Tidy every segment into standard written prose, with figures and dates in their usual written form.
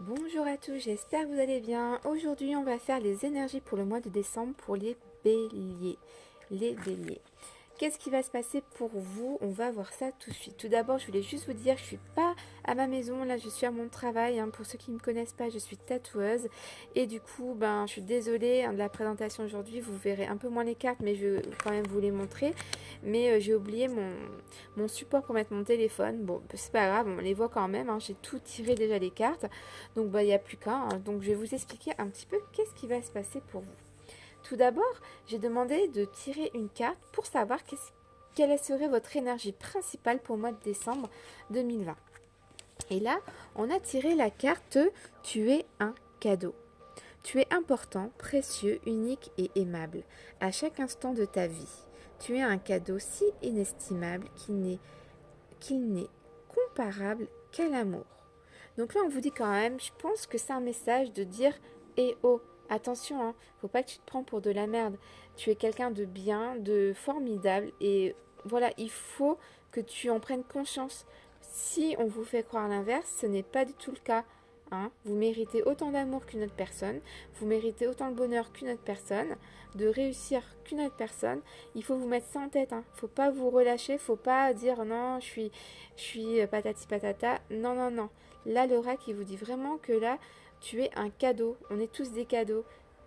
Bonjour à tous, j'espère que vous allez bien. Aujourd'hui, on va faire les énergies pour le mois de décembre pour les béliers. Les béliers. Qu'est-ce qui va se passer pour vous? On va voir ça tout de suite. Tout d'abord, je voulais juste vous dire que je suis pas à ma maison. Là, je suis à mon travail. Pour ceux qui ne me connaissent pas, je suis tatoueuse. Et du coup, je suis désolée de la présentation aujourd'hui. Vous verrez un peu moins les cartes, mais je vais quand même vous les montrer. Mais j'ai oublié mon support pour mettre mon téléphone. Bon, c'est pas grave, on les voit quand même. J'ai tout tiré déjà les cartes. Donc, il n'y a plus qu'un. Donc, je vais vous expliquer un petit peu qu'est-ce qui va se passer pour vous. Tout d'abord, j'ai demandé de tirer une carte pour savoir quelle serait votre énergie principale pour le mois de décembre 2020. Et là, on a tiré la carte Tu es un cadeau. Tu es important, précieux, unique et aimable à chaque instant de ta vie. Tu es un cadeau si inestimable qu'il n'est comparable qu'à l'amour. Donc là, on vous dit quand même, je pense que c'est un message de dire Eh oh, attention, faut pas que tu te prends pour de la merde. Tu es quelqu'un de bien, de formidable, et voilà, il faut que tu en prennes conscience. Si on vous fait croire l'inverse, ce n'est pas du tout le cas. Vous méritez autant d'amour qu'une autre personne, vous méritez autant de bonheur qu'une autre personne, de réussir qu'une autre personne. Il faut vous mettre ça en tête. Faut pas vous relâcher, faut pas dire non, je suis patati patata. Non, non, non. Là, l'oracle, il vous dit vraiment que là, tu es un cadeau. On est tous des cadeaux.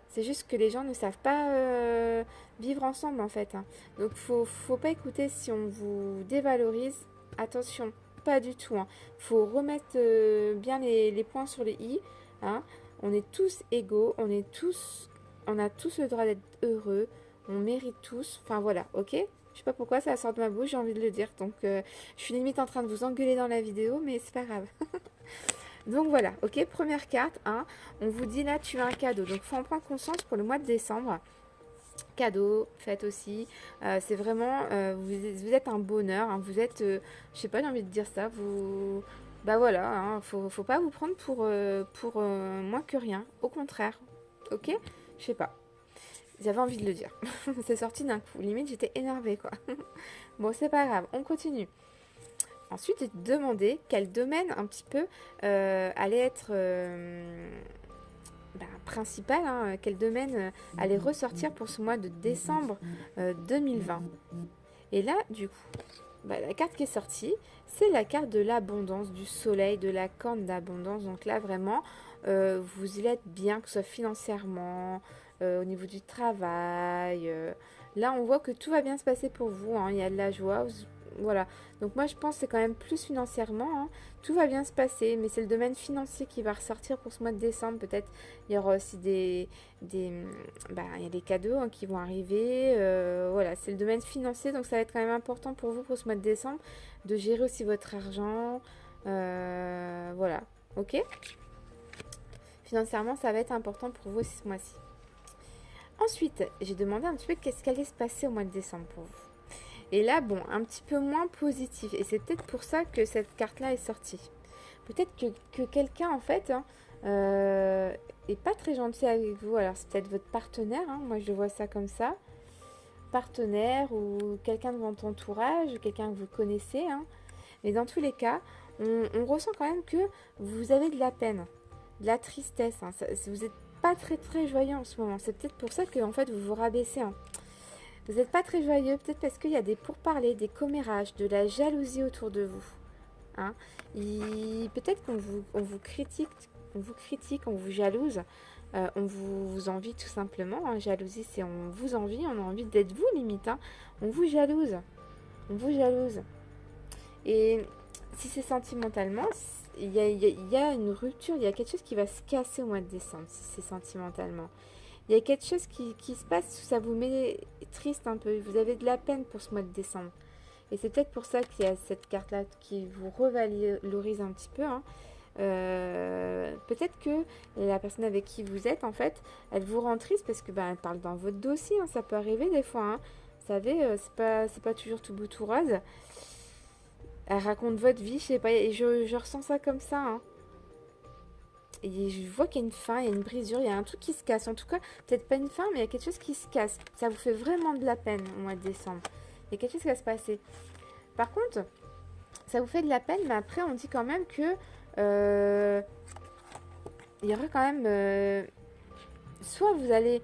C'est juste que les gens ne savent pas vivre ensemble, en fait. Donc, faut pas écouter si on vous dévalorise. Attention, pas du tout. Faut remettre bien les points sur les i. hein. On est tous égaux. On a tous le droit d'être heureux. On mérite tous. Enfin, voilà, ok? Je sais pas pourquoi ça sort de ma bouche, j'ai envie de le dire. Donc, je suis limite en train de vous engueuler dans la vidéo, mais c'est pas grave. Donc voilà, ok, première carte, on vous dit là, tu as un cadeau. Donc, il faut en prendre conscience pour le mois de décembre. Cadeau, fête aussi. C'est vraiment, vous êtes un bonheur. Vous êtes, je sais pas, j'ai envie de dire ça. Bah voilà, faut pas vous prendre pour moins que rien. Au contraire, ok? Je sais pas. J'avais envie de le dire. C'est sorti d'un coup. Limite, j'étais énervée, quoi. Bon, c'est pas grave, on continue. Ensuite, j'ai demandé quel domaine un petit peu allait être principal, quel domaine allait ressortir pour ce mois de décembre 2020. Et là, du coup, la carte qui est sortie, c'est la carte de l'abondance, du soleil, de la corne d'abondance. Donc là, vraiment, vous y êtes bien, que ce soit financièrement, au niveau du travail. Là, on voit que tout va bien se passer pour vous. Il y a de la joie. Voilà. Donc moi, je pense que c'est quand même plus financièrement. Tout va bien se passer, mais c'est le domaine financier qui va ressortir pour ce mois de décembre. Peut-être il y aura aussi il y a des cadeaux qui vont arriver. Voilà, c'est le domaine financier, donc ça va être quand même important pour vous pour ce mois de décembre de gérer aussi votre argent. Voilà, ok. Financièrement, ça va être important pour vous aussi ce mois-ci. Ensuite, j'ai demandé un petit peu qu'est-ce qui allait se passer au mois de décembre pour vous. Et là, bon, un petit peu moins positif. Et c'est peut-être pour ça que cette carte-là est sortie. Peut-être que quelqu'un, en fait, est pas très gentil avec vous. Alors, c'est peut-être votre partenaire. Moi, je vois ça comme ça. Partenaire ou quelqu'un de votre entourage, quelqu'un que vous connaissez. Mais dans tous les cas, on ressent quand même que vous avez de la peine, de la tristesse. Vous n'êtes pas très très joyeux en ce moment. C'est peut-être pour ça que en fait vous vous rabaissez. Vous n'êtes pas très joyeux, peut-être parce qu'il y a des pourparlers, des commérages, de la jalousie autour de vous. Peut-être on vous critique, on vous jalouse, on vous envie tout simplement. Jalousie, c'est on vous envie, on a envie d'être vous limite. On vous jalouse, on vous jalouse. Et si c'est sentimentalement, il y a une rupture, il y a quelque chose qui va se casser au mois de décembre, si c'est sentimentalement. Il y a quelque chose qui se passe, ça vous met triste un peu, vous avez de la peine pour ce mois de décembre. Et c'est peut-être pour ça qu'il y a cette carte-là qui vous revalorise un petit peu. Peut-être que la personne avec qui vous êtes, en fait, elle vous rend triste parce que elle parle dans votre dossier. Ça peut arriver des fois. Vous savez, c'est pas toujours tout beau tout rose. Elle raconte votre vie, je sais pas, et je ressens ça comme ça. Et je vois qu'il y a une fin, il y a une brisure, il y a un truc qui se casse. En tout cas, peut-être pas une fin, mais il y a quelque chose qui se casse. Ça vous fait vraiment de la peine au mois de décembre. Il y a quelque chose qui va se passer. Par contre, ça vous fait de la peine, mais après, on dit quand même que il y aura quand même... soit vous allez...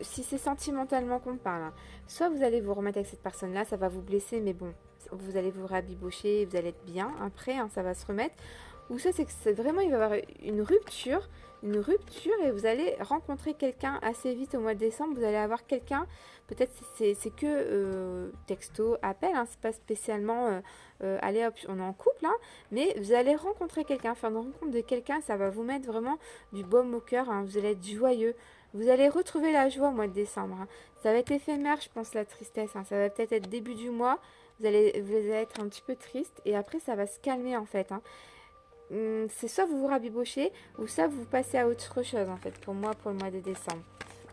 si c'est sentimentalement qu'on parle, hein, soit vous allez vous remettre avec cette personne-là, ça va vous blesser, mais bon, vous allez vous rabibocher, vous allez être bien après, hein, ça va se remettre. Ou ça, c'est que vraiment, il va y avoir une rupture et vous allez rencontrer quelqu'un assez vite au mois de décembre. Vous allez avoir quelqu'un, peut-être c'est que texto, appel, hein, c'est pas spécialement, allez hop, on est en couple, hein, mais vous allez rencontrer quelqu'un, faire une rencontre de quelqu'un, ça va vous mettre vraiment du baume au cœur, hein, vous allez être joyeux. Vous allez retrouver la joie au mois de décembre, hein. Ça va être éphémère, je pense, la tristesse, hein. Ça va peut-être être début du mois. Vous allez être un petit peu triste et après ça va se calmer en fait, hein. C'est soit vous vous rabibochez ou soit vous passez à autre chose en fait pour moi pour le mois de décembre.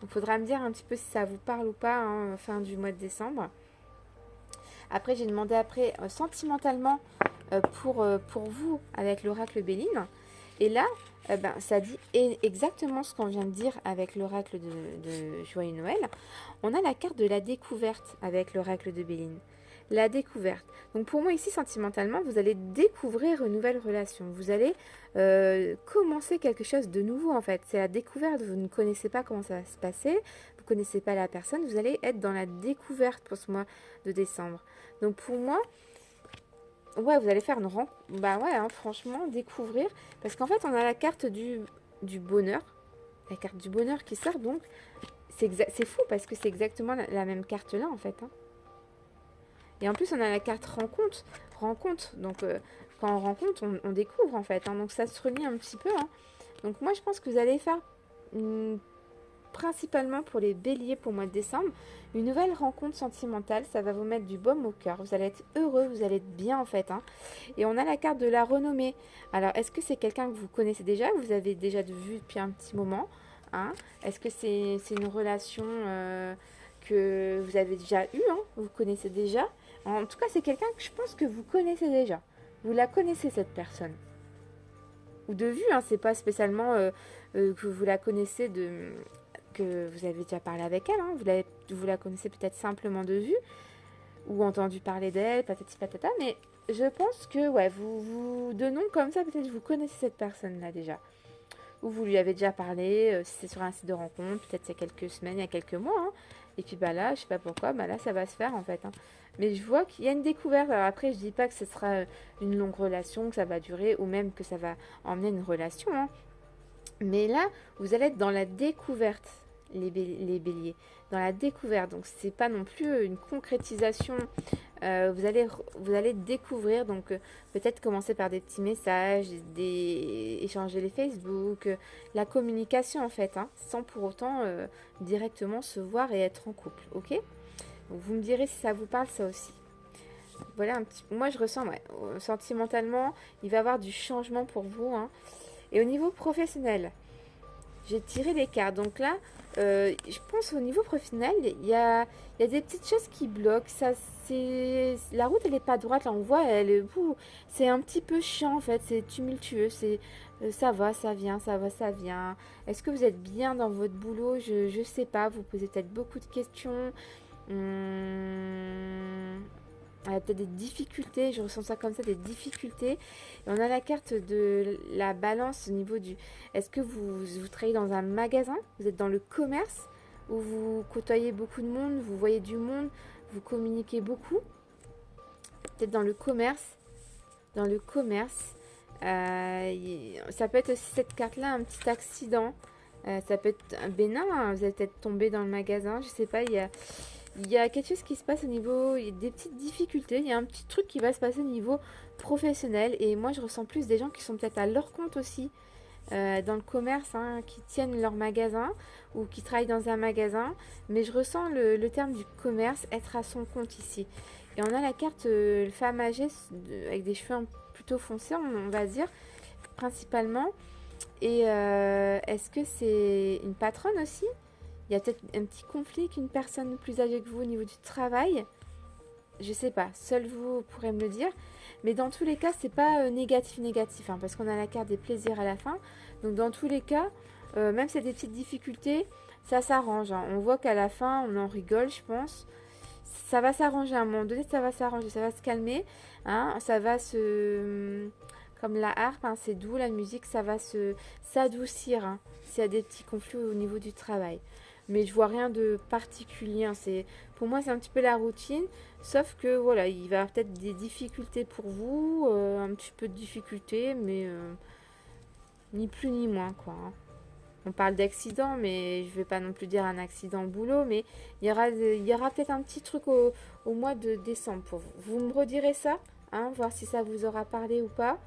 Il faudra me dire un petit peu si ça vous parle ou pas, hein, fin du mois de décembre. Après j'ai demandé après sentimentalement pour vous avec l'oracle Béline. Et là, ça dit exactement ce qu'on vient de dire avec l'oracle de Joyeux Noël. On a la carte de la découverte avec l'oracle de Béline. La découverte. Donc pour moi ici, sentimentalement, vous allez découvrir une nouvelle relation. Vous allez commencer quelque chose de nouveau en fait. C'est la découverte. Vous ne connaissez pas comment ça va se passer. Vous ne connaissez pas la personne. Vous allez être dans la découverte pour ce mois de décembre. Donc pour moi... ouais, vous allez faire une rencontre. Bah ouais, hein, franchement, découvrir. Parce qu'en fait, on a la carte du bonheur. La carte du bonheur qui sort, donc c'est fou parce que c'est exactement la même carte là, en fait, hein. Et en plus, on a la carte rencontre. Rencontre. Donc, quand on rencontre, on découvre, en fait, hein. Donc, ça se relie un petit peu, hein. Donc, moi, je pense que vous allez faire principalement pour les béliers pour le mois de décembre, une nouvelle rencontre sentimentale, ça va vous mettre du baume au cœur, vous allez être heureux, vous allez être bien en fait, hein. Et on a la carte de la renommée. Alors est-ce que c'est quelqu'un que vous connaissez déjà, que vous avez déjà vu depuis un petit moment, hein? Est-ce que c'est une relation que vous avez déjà eue, hein? Vous connaissez déjà? En tout cas c'est quelqu'un que je pense que vous connaissez déjà, vous la connaissez cette personne, ou de vue, hein, c'est pas spécialement que vous la connaissez que vous avez déjà parlé avec elle, hein. Vous la connaissez peut-être simplement de vue, ou entendu parler d'elle, patati patata, mais je pense que, ouais, de nom comme ça, peut-être vous connaissez cette personne-là déjà. Ou vous lui avez déjà parlé, si c'est sur un site de rencontre, peut-être il y a quelques semaines, il y a quelques mois, hein. Et puis bah là, je sais pas pourquoi, bah là ça va se faire en fait, hein. Mais je vois qu'il y a une découverte. Alors après, je dis pas que ce sera une longue relation, que ça va durer, ou même que ça va emmener une relation, hein. Mais là, vous allez être dans la découverte, les béliers. Dans la découverte. Donc, c'est pas non plus une concrétisation. Vous allez découvrir. Donc, peut-être commencer par des petits messages, échanger les Facebook, la communication en fait, hein, sans pour autant directement se voir et être en couple. Ok? Donc, vous me direz si ça vous parle, ça aussi. Voilà un petit. Moi, je ressens, ouais, sentimentalement, il va y avoir du changement pour vous, hein. Et au niveau professionnel, j'ai tiré les cartes. Donc là, je pense au niveau professionnel, il y a des petites choses qui bloquent. La route, elle n'est pas droite. Là, on voit, c'est un petit peu chiant en fait. C'est tumultueux. Ça va, ça vient, ça va, ça vient. Est-ce que vous êtes bien dans votre boulot? Je sais pas. Vous posez peut-être beaucoup de questions. Il y a peut-être des difficultés, je ressens ça comme ça, des difficultés. Et on a la carte de la balance au niveau du... Est-ce que vous travaillez dans un magasin? Vous êtes dans le commerce? Où vous côtoyez beaucoup de monde, vous voyez du monde, vous communiquez beaucoup? Peut-être dans le commerce. Dans le commerce. Ça peut être aussi cette carte-là, un petit accident. Ça peut être un bénin, hein. Vous êtes peut-être tombé dans le magasin, je sais pas, il y a quelque chose qui se passe au niveau, il y a des petites difficultés, il y a un petit truc qui va se passer au niveau professionnel. Et moi, je ressens plus des gens qui sont peut-être à leur compte aussi, dans le commerce, hein, qui tiennent leur magasin ou qui travaillent dans un magasin. Mais je ressens le terme du commerce, être à son compte ici. Et on a la carte femme âgée avec des cheveux plutôt foncés, on va dire, principalement. Et est-ce que c'est une patronne aussi? Il y a peut-être un petit conflit avec une personne plus âgée que vous au niveau du travail. Je sais pas, seul vous pourrez me le dire. Mais dans tous les cas, c'est pas négatif, hein, parce qu'on a la carte des plaisirs à la fin. Donc dans tous les cas, même si c'est des petites difficultés, ça s'arrange, hein. On voit qu'à la fin, on en rigole, je pense. Ça va s'arranger à un moment donné, ça va s'arranger, ça va se calmer, hein, ça va se... Comme la harpe, hein, c'est doux, la musique, ça va s'adoucir, hein, s'il y a des petits conflits au niveau du travail. Mais je vois rien de particulier, hein, pour moi, c'est un petit peu la routine, sauf que voilà, il va y avoir peut-être des difficultés pour vous, un petit peu de difficultés, mais ni plus ni moins, quoi, hein. On parle d'accident, mais je vais pas non plus dire un accident au boulot, mais il y aura peut-être un petit truc au mois de décembre pour vous. Vous me redirez ça, hein, voir si ça vous aura parlé ou pas.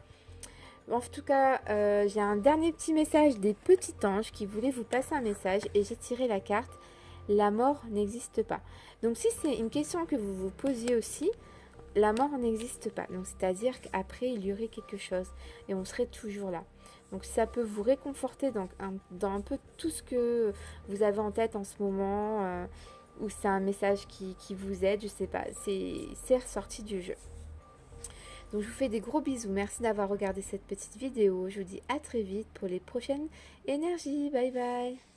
En tout cas, j'ai un dernier petit message des petits anges qui voulaient vous passer un message et j'ai tiré la carte. La mort n'existe pas. Donc si c'est une question que vous vous posiez aussi, la mort n'existe pas. Donc c'est-à-dire qu'après, il y aurait quelque chose et on serait toujours là. Donc ça peut vous réconforter dans un peu tout ce que vous avez en tête en ce moment, ou c'est un message qui vous aide, je sais pas. C'est ressorti du jeu. Donc je vous fais des gros bisous. Merci d'avoir regardé cette petite vidéo. Je vous dis à très vite pour les prochaines énergies. Bye bye.